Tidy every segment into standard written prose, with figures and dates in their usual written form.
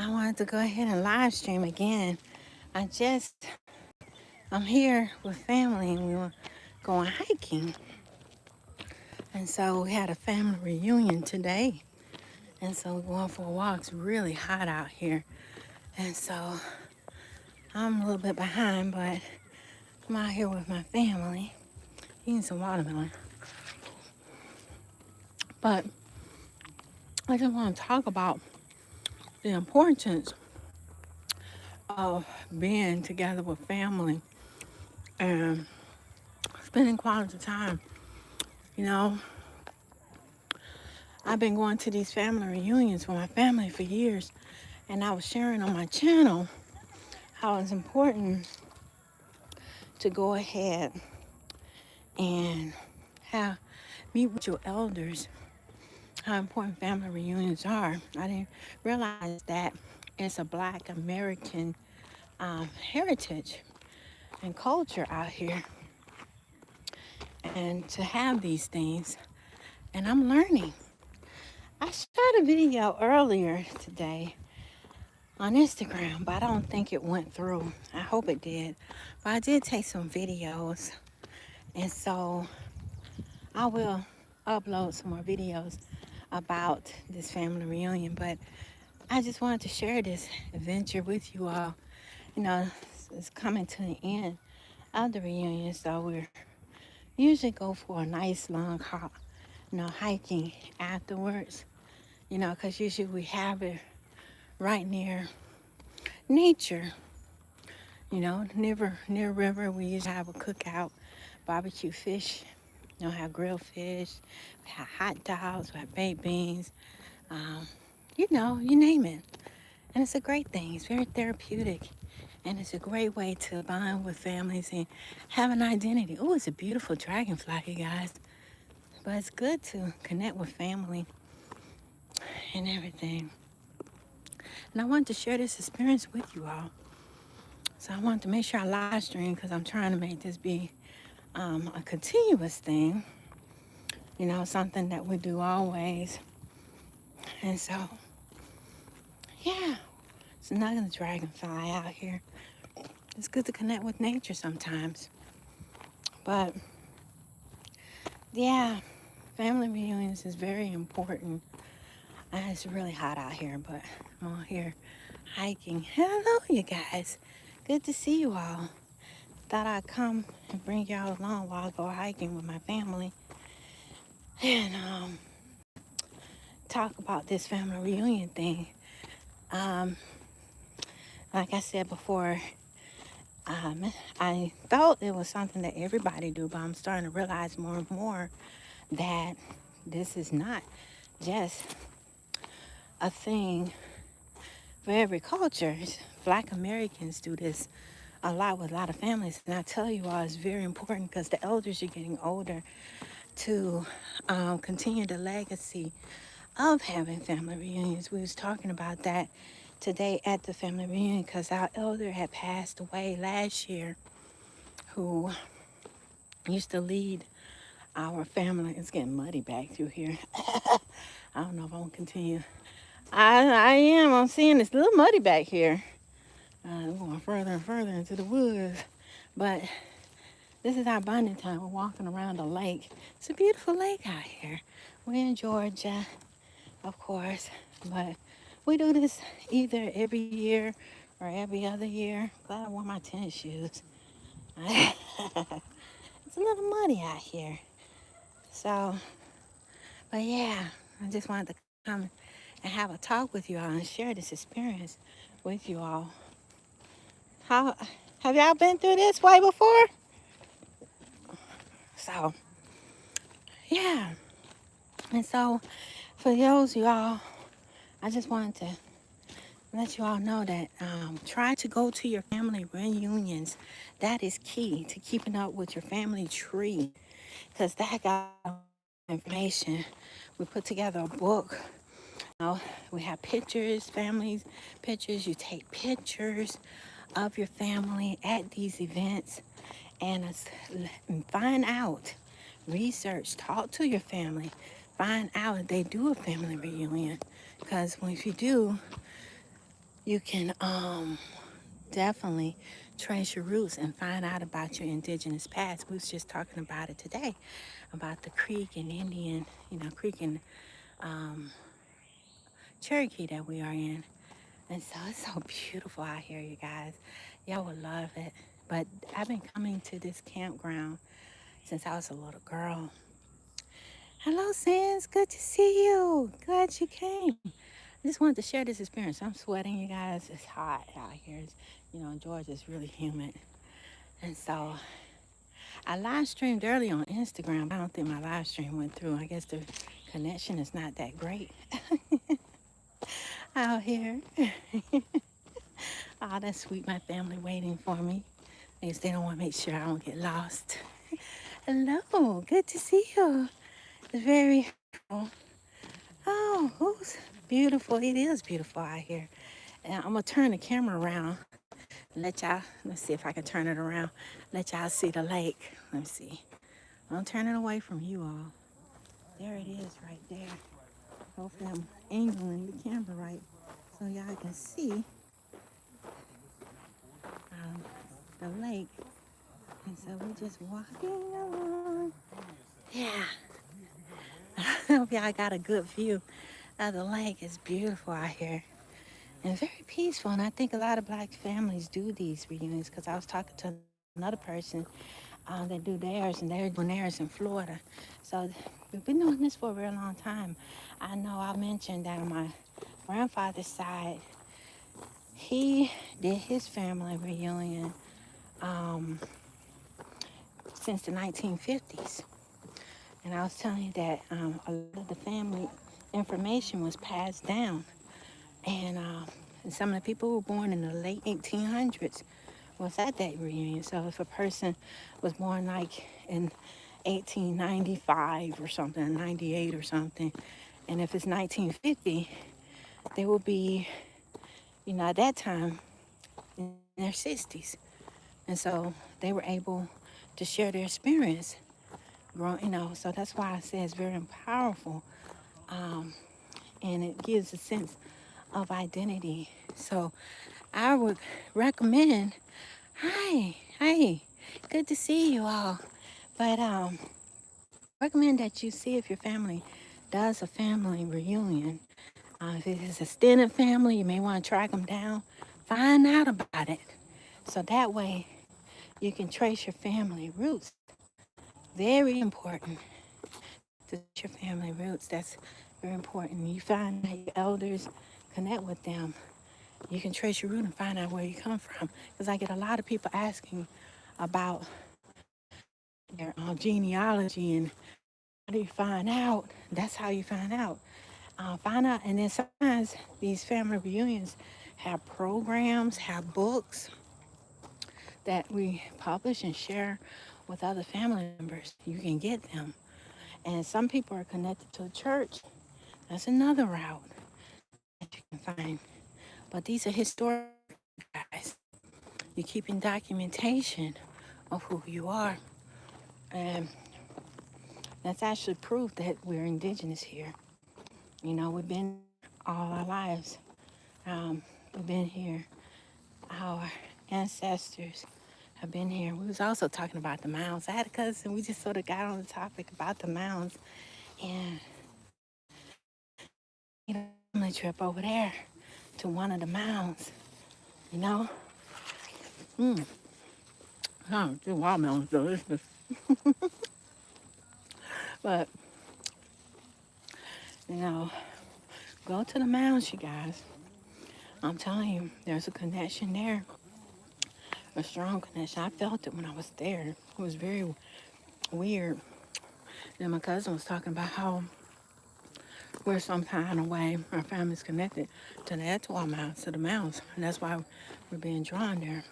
I wanted to go ahead and live stream again. I'm here with family and we were going hiking. And so we had a family reunion today. And so we're going for a walk. It's really hot out here. And so I'm a little bit behind, but I'm out here with my family eating some watermelon. But I just want to talk about the importance of being together with family and spending quality time. You know, I've been going to these family reunions with my family for years, and I was sharing on my channel how it's important to go ahead and have meet with your elders, how important family reunions are. I didn't realize that it's a Black American heritage and culture out here, and to have these things, and I'm learning. I shot a video earlier today on Instagram, but I don't think it went through. I hope it did. But I did take some videos, and so I will upload some more videos about this family reunion. But I just wanted to share this adventure with you all. You know, it's coming to the end of the reunion, so we're usually go for a nice long hiking afterwards. You know, because usually we have it right near nature. You know, near river. We usually have a cookout, barbecue fish. You know, have grilled fish, we have hot dogs, we have baked beans. You know, you name it. And it's a great thing. It's very therapeutic. And it's a great way to bond with families and have an identity. Oh, it's a beautiful dragonfly, you guys. But it's good to connect with family and everything. And I wanted to share this experience with you all. So I wanted to make sure I live stream because I'm trying to make this be a continuous thing. You know, something that we do always. And so, yeah, it's another dragonfly out here. It's good to connect with nature sometimes. But, yeah, family reunions is very important. It's really hot out here, but I'm on here hiking. Hello, you guys. Good to see you all. Thought I'd come and bring y'all along while I go hiking with my family and talk about this family reunion thing. Like I said before, I thought it was something that everybody do, but I'm starting to realize more and more that this is not just a thing for every culture. Black Americans do this a lot with a lot of families, and I tell you all, it's very important because the elders are getting older to continue the legacy of having family reunions. We was talking about that today at the family reunion because our elder had passed away last year, who used to lead our family. It's getting muddy back through here. I don't know if I'm gonna continue. I am. I'm seeing it's a little muddy back here. We're going further and further into the woods, but this is our bonding time. We're walking around a lake. It's a beautiful lake out here. We're in Georgia, of course, but we do this either every year or every other year. Glad I wore my tennis shoes. It's a little muddy out here. So, but yeah, I just wanted to come and have a talk with you all and share this experience with you all. How have y'all been through this way before? So, yeah. And so, for those of y'all, I just wanted to let you all know that try to go to your family reunions. That is key to keeping up with your family tree, because that got information. We put together a book. We have pictures, families, pictures. You take pictures of your family at these events and find out, research, talk to your family, find out if they do a family reunion. Because if you do, you can definitely trace your roots and find out about your indigenous past. We was just talking about it today, about the Creek and Indian, Creek and Cherokee that we are in. And so it's so beautiful out here, you guys. Y'all would love it. But I've been coming to this campground since I was a little girl. Hello, Sans. Good to see you. Glad you came. I just wanted to share this experience. I'm sweating, you guys. It's hot out here. Georgia's really humid. And so I live streamed early on Instagram. I don't think my live stream went through. I guess the connection is not that great out here. Oh, that's sweet. My family waiting for me. I guess they don't want to make sure I don't get lost. Hello. Good to see you. It's very Oh, who's beautiful. It is beautiful out here. And I'm going to turn the camera around. Let y'all, let's see if I can turn it around. Let y'all see the lake. Let me see. I'm turning away from you all. There it is right there. Hopefully I'm angling the camera right so y'all can see the lake. And so we're just walking along. Yeah. I hope y'all got a good view of the lake. It's beautiful out here. And very peaceful. And I think a lot of Black families do these reunions because I was talking to another person that do theirs, and they're doing theirs in Florida. So we've been doing this for a real long time. I know I mentioned that on my grandfather's side, he did his family reunion since the 1950s. And I was telling you that a lot of the family information was passed down. And some of the people who were born in the late 1800s was at that reunion. So if a person was born like in 1895 or something, 98 or something, and if it's 1950, they will be, at that time in their 60s. And so they were able to share their experience growing, so that's why I say it's very powerful. And it gives a sense of identity. So I would recommend, hi, good to see you all. But recommend that you see if your family does a family reunion. If it is a extended family, you may want to track them down. Find out about it. So that way you can trace your family roots. Very important to trace your family roots. That's very important. You find that your elders, connect with them. You can trace your root and find out where you come from. Because I get a lot of people asking about their genealogy and how do you find out? That's how you find out. Find out, and then sometimes these family reunions have programs, have books that we publish and share with other family members. You can get them. And some people are connected to a church. That's another route that you can find. But these are historic guys. You're keeping documentation of who you are. And that's actually proof that we're indigenous here. We've been all our lives. We've been here. Our ancestors have been here. We was also talking about the mounds. I had a cousin. We just sort of got on the topic about the mounds. And, family trip over there to one of the mounds, you know. Oh, the watermelon's delicious. But, go to the mounds, you guys. I'm telling you, there's a connection there. A strong connection. I felt it when I was there. It was very weird. And my cousin was talking about how we're some kind of way, our family's connected to the Etowah mounds, to the mounds. And that's why we're being drawn there.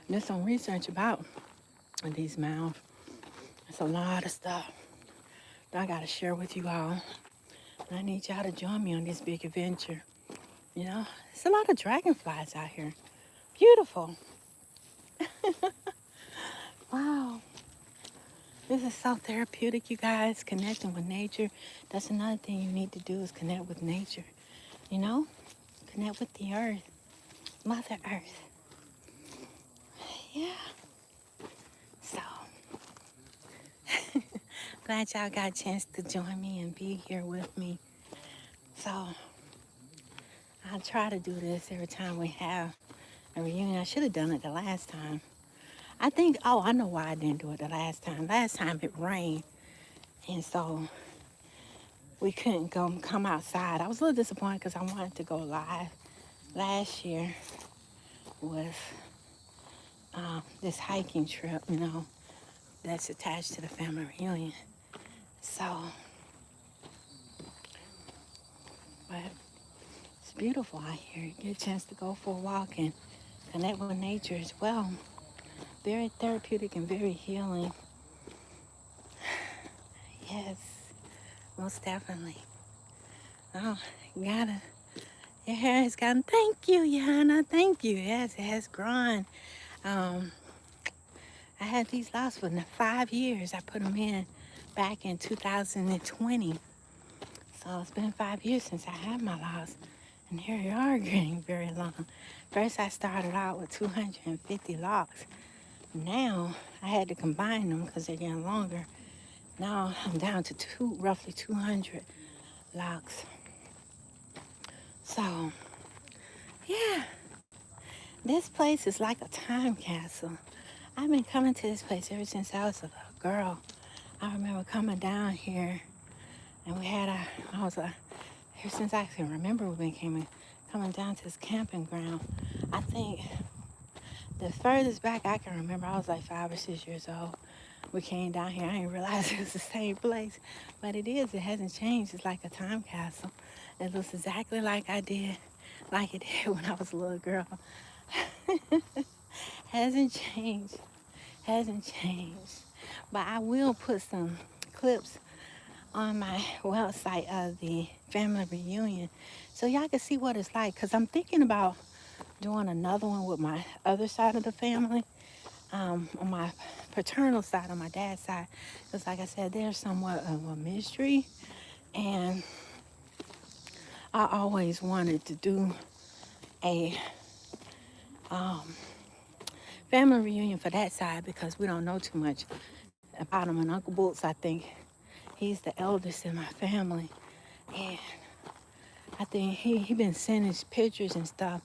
And there's some research about these mounds. It's a lot of stuff that I got to share with you all. And I need y'all to join me on this big adventure. There's a lot of dragonflies out here. Beautiful. Wow. This is so therapeutic, you guys, connecting with nature. That's another thing you need to do is connect with nature. Connect with the earth. Mother Earth. Yeah. So, glad y'all got a chance to join me and be here with me. So, I'll try to do this every time we have a reunion. I should have done it the last time. I think, oh, I know why I didn't do it the last time. Last time it rained, and so we couldn't come outside. I was a little disappointed because I wanted to go live last year with this hiking trip, that's attached to the family reunion. So, but it's beautiful out here. You get a chance to go for a walk and connect with nature as well. Very therapeutic and very healing. Yes, most definitely. Oh, your hair has gotten, thank you, Yana, thank you. Yes, it has grown. Um, I had these locks for 5 years. I put them in back in 2020. So it's been 5 years since I had my locks. And here they are getting very long. First I started out with 250 locks. Now I had to combine them because they're getting longer. Now I'm down to roughly 200 locks. So, yeah, this place is like a time capsule. I've been coming to this place ever since I was a little girl. I remember coming down here, and ever since I can remember, we've been coming down to this camping ground. I think the furthest back I can remember, I was like 5 or 6 years old. We came down here. I didn't realize it was the same place, but it is. It hasn't changed. It's like a time capsule. It looks exactly like it did when I was a little girl. Hasn't changed. Hasn't changed. But I will put some clips on my website of the family reunion so y'all can see what it's like. Because I'm thinking about doing another one with my other side of the family. On my paternal side, on my dad's side, because like I said, they're somewhat of a mystery, and I always wanted to do a family reunion for that side because we don't know too much about him. And Uncle Boots, I think he's the eldest in my family, and I think he been sending pictures and stuff,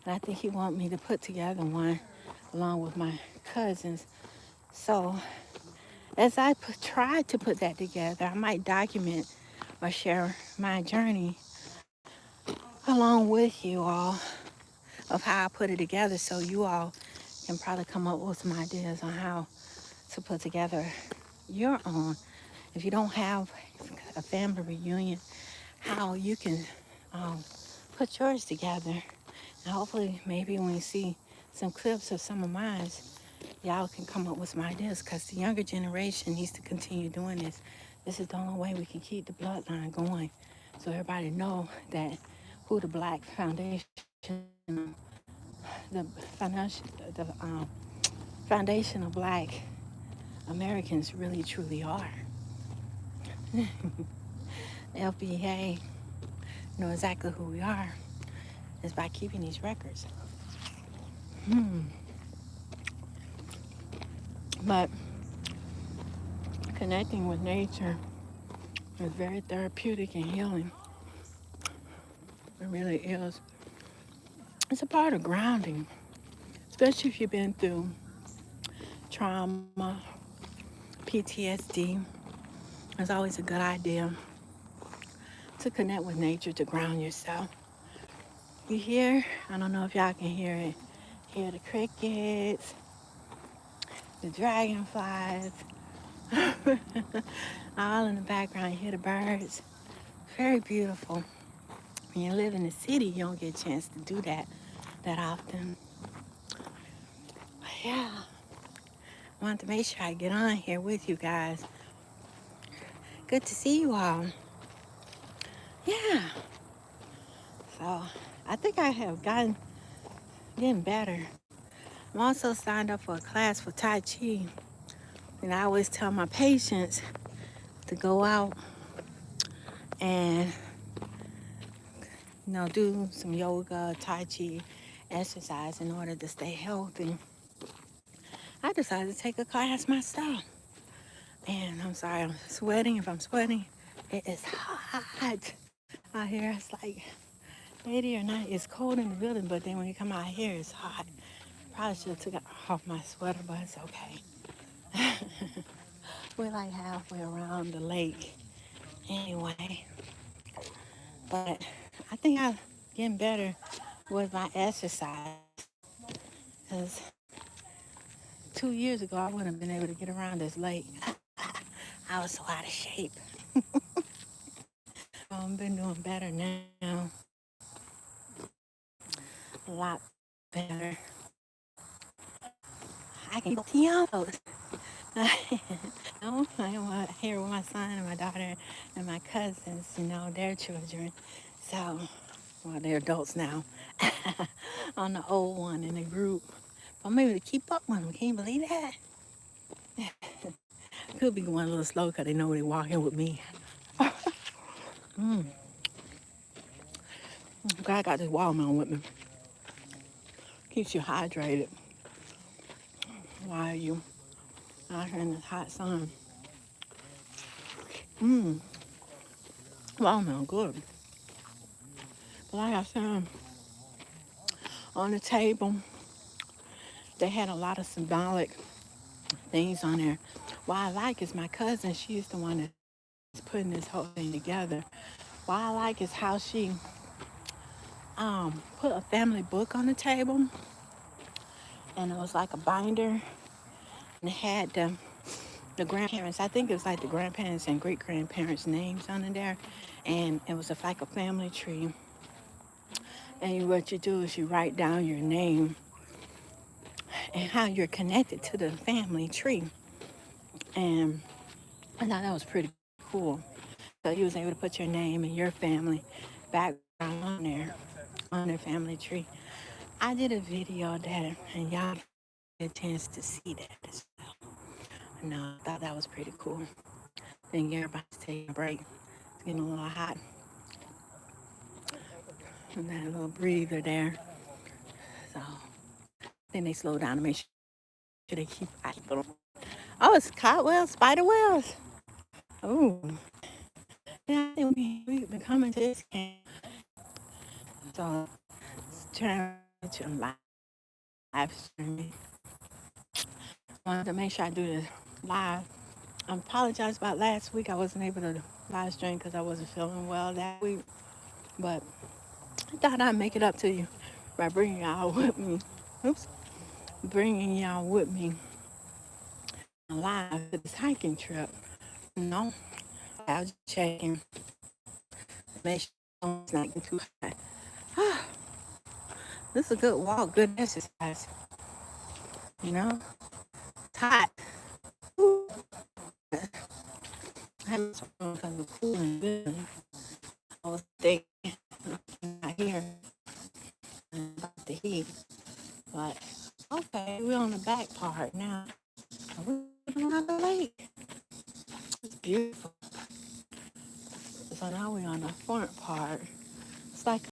and I think he want me to put together one along with my cousins. So as I try to put that together, I might document or share my journey along with you all of how I put it together, so you all can probably come up with some ideas on how to put together your own. If you don't have a family reunion, how you can put yours together. And hopefully maybe when you see some clips of some of mine, y'all can come up with some ideas, because the younger generation needs to continue doing this. This is the only way we can keep the bloodline going, so everybody know that who the Black Foundation, the foundation of Black Americans really truly are. FBA know exactly who we are is by keeping these records. But connecting with nature is very therapeutic and healing. It really is. It's a part of grounding, especially if you've been through trauma, PTSD. It's always a good idea to connect with nature to ground yourself. You hear, I don't know if y'all can hear it, hear the crickets, the dragonflies, all in the background. You hear the birds. Very beautiful. When you live in the city, you don't get a chance to do that often. But yeah, I wanted to make sure I get on here with you guys. Good to see you all. Yeah. So I think I have getting better. I'm also signed up for a class for Tai Chi. And I always tell my patients to go out and do some yoga, Tai Chi, exercise in order to stay healthy, I decided to take a class myself. And I'm sorry, I'm sweating. If I'm sweating, it is hot out here. It's like 80 or 90. It's cold in the building, but then when you come out here, it's hot. Probably should have took off my sweater, but it's okay. We're like halfway around the lake anyway. But I think I'm getting better with my exercise. Because 2 years ago, I wouldn't have been able to get around this lake. I was so out of shape. I've been doing better now. A lot better. I can go to y'all. I'm here with my son and my daughter and my cousins, their children. So, well, they're adults now. I'm the old one in the group. I'm able to keep up with them. Can you believe that? Could be going a little slow because they know they're walking with me. I'm glad I got this watermelon with me. Keeps you hydrated while you out here in this hot sun. Watermelon good. But like I said, on the table, they had a lot of symbolic things on there. What I like is my cousin, she's the one that's putting this whole thing together. What I like is how she put a family book on the table, and it was like a binder, and it had the grandparents, I think it was like the grandparents and great-grandparents' names on there, and it was like a family tree. And what you do is you write down your name and how you're connected to the family tree. And I thought that was pretty cool. So you was able to put your name and your family background on their family tree. I did a video of that, and y'all get a chance to see that as well. And I thought that was pretty cool. Then everybody's taking a break. It's getting a little hot. And that little breather there. So then they slow down to make sure they keep little. Oh, it's cotwebs, spider webs. Oh, yeah, I think we've been coming to this camp. So it's trying to live streaming. I wanted to make sure I do this live. I apologize about last week. I wasn't able to live stream because I wasn't feeling well that week. But I thought I'd make it up to you by bringing y'all with me. Bringing y'all with me live to this hiking trip. I was checking. Make sure it's not getting too hot. This is a good walk, good exercise. It's hot. I haven't because of the cooling building. I was thinking out here about the heat. But okay, we're on the back part now. We're on the lake. It's beautiful. So now we're on the front part. It's like